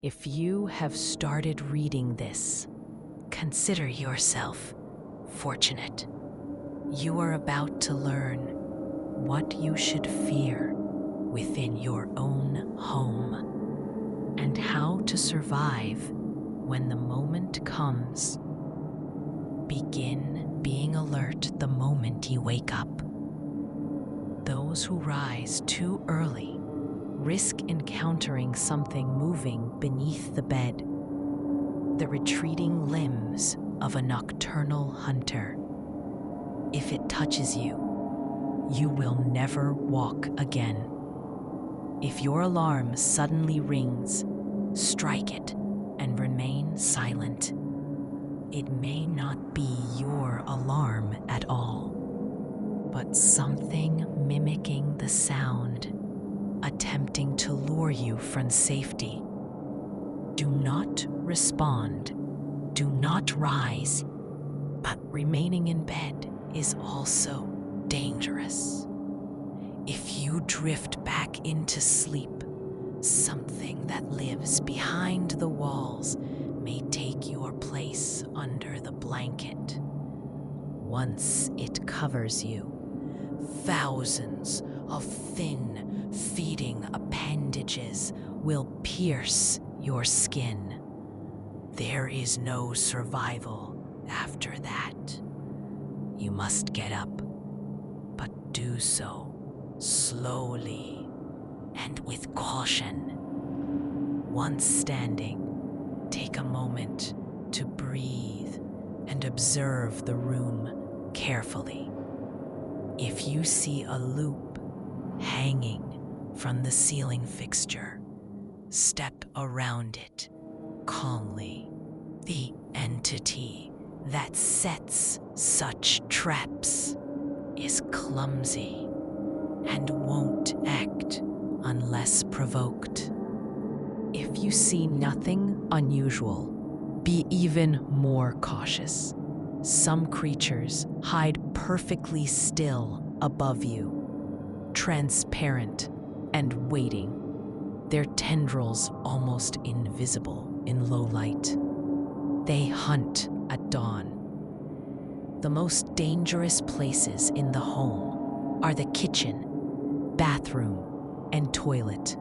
If you have started reading this, consider yourself fortunate. You are about to learn what you should fear within your own home and how to survive when the moment comes. Begin being alert the moment you wake up. Those who rise too early risk encountering something moving beneath the bed, the retreating limbs of a nocturnal hunter. If it touches you, you will never walk again. If your alarm suddenly rings, strike it and remain silent. It may not be your alarm at all, but something mimicking the sound, attempting to lure you from safety. Do not respond, do not rise, but remaining in bed is also dangerous. If you drift back into sleep, something that lives behind the walls may take your place under the blanket. Once it covers you, thousands of thin, feeding appendages will pierce your skin. There is no survival after that. You must get up, but do so slowly and with caution. Once standing, take a moment to breathe and observe the room carefully. If you see a loop hanging from the ceiling fixture, step around it calmly. The entity that sets such traps is clumsy and won't act unless provoked. If you see nothing unusual, be even more cautious. Some creatures hide perfectly still above you, transparent and waiting, their tendrils almost invisible in low light. They hunt at dawn. The most dangerous places in the home are the kitchen, bathroom, and toilet,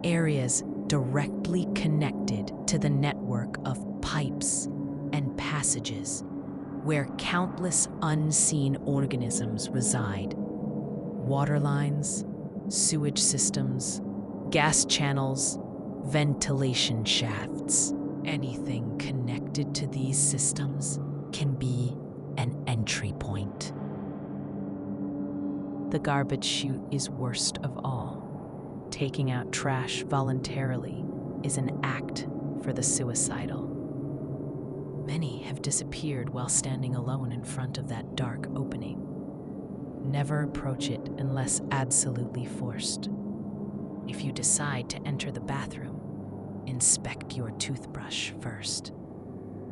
areas directly connected to the network of pipes and passages where countless unseen organisms reside. Water lines, sewage systems, gas channels, ventilation shafts. Anything connected to these systems can be an entry point. The garbage chute is worst of all. Taking out trash voluntarily is an act for the suicidal. Many have disappeared while standing alone in front of that dark opening. Never approach it unless absolutely forced. If you decide to enter the bathroom, inspect your toothbrush first.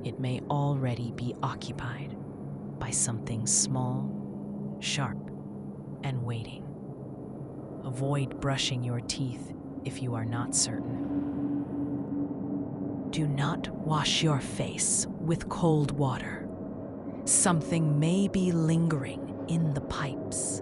It may already be occupied by something small, sharp, and waiting. Avoid brushing your teeth if you are not certain. Do not wash your face with cold water. Something may be lingering in the pipes.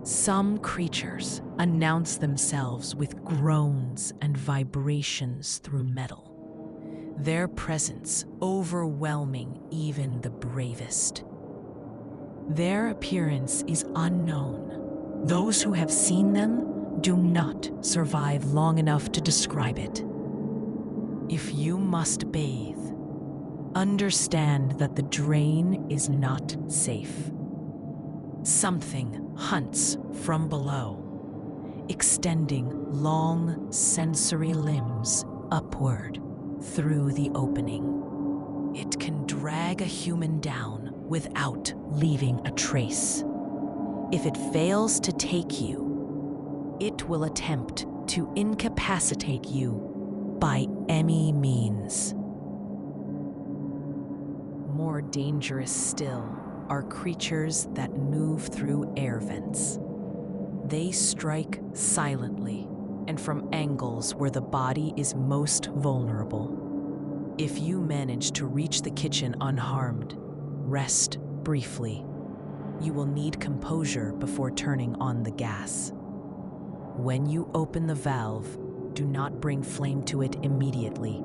Some creatures announce themselves with groans and vibrations through metal, their presence overwhelming even the bravest. Their appearance is unknown. Those who have seen them do not survive long enough to describe it. If you must bathe, understand that the drain is not safe. Something hunts from below, extending long sensory limbs upward through the opening. It can drag a human down without leaving a trace. If it fails to take you, it will attempt to incapacitate you by any means. More dangerous still are creatures that move through air vents. They strike silently and from angles where the body is most vulnerable. If you manage to reach the kitchen unharmed, rest briefly. You will need composure before turning on the gas. When you open the valve, do not bring flame to it immediately.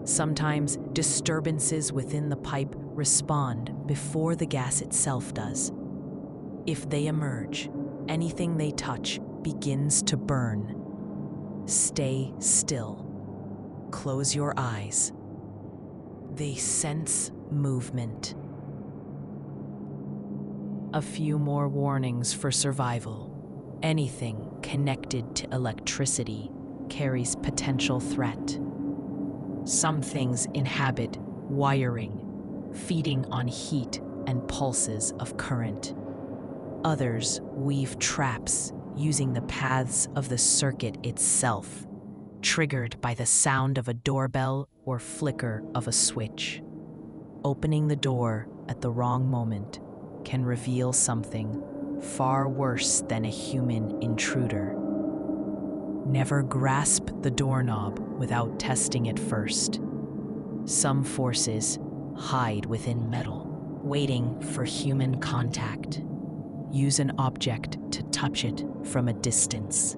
Sometimes disturbances within the pipe respond before the gas itself does. If they emerge, anything they touch begins to burn. Stay still. Close your eyes. They sense movement. A few more warnings for survival. Anything connected to electricity carries potential threat. Some things inhabit wiring, feeding on heat and pulses of current. Others weave traps using the paths of the circuit itself, triggered by the sound of a doorbell or flicker of a switch. Opening the door at the wrong moment can reveal something far worse than a human intruder. Never grasp the doorknob without testing it first. Some forces hide within metal, waiting for human contact. Use an object to touch it from a distance.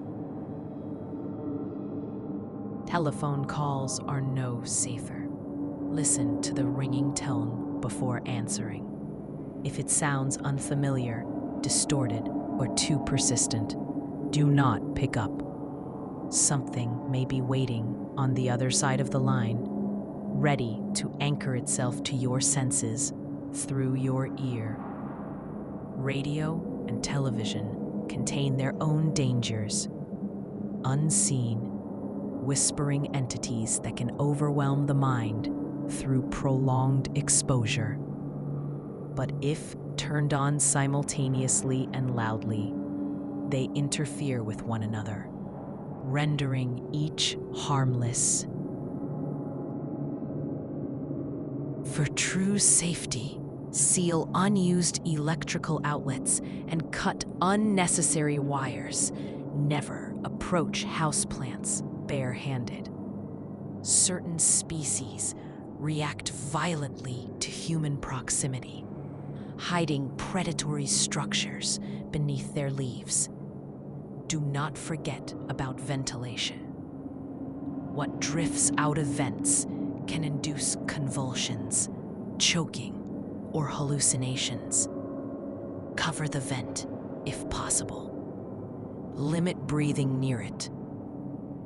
Telephone calls are no safer. Listen to the ringing tone before answering. If it sounds unfamiliar, distorted, or too persistent, do not pick up. Something may be waiting on the other side of the line, ready to anchor itself to your senses through your ear. Radio and television contain their own dangers. Unseen, whispering entities that can overwhelm the mind through prolonged exposure. But if turned on simultaneously and loudly, they interfere with one another, rendering each harmless. For true safety, seal unused electrical outlets and cut unnecessary wires. Never approach houseplants bare-handed. Certain species react violently to human proximity, hiding predatory structures beneath their leaves. Do not forget about ventilation. What drifts out of vents can induce convulsions, choking, or hallucinations. Cover the vent if possible. Limit breathing near it.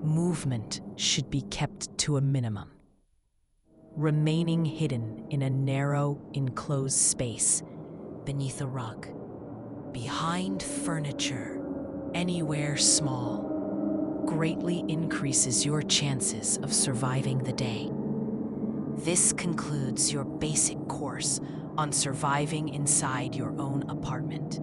Movement should be kept to a minimum. Remaining hidden in a narrow, enclosed space, beneath a rug, behind furniture, anywhere small, greatly increases your chances of surviving the day. This concludes your basic course on surviving inside your own apartment.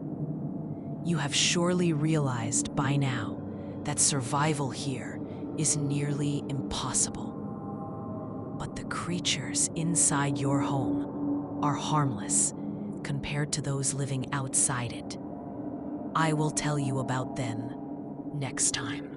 You have surely realized by now that survival here is nearly impossible. But the creatures inside your home are harmless compared to those living outside it. I will tell you about them next time.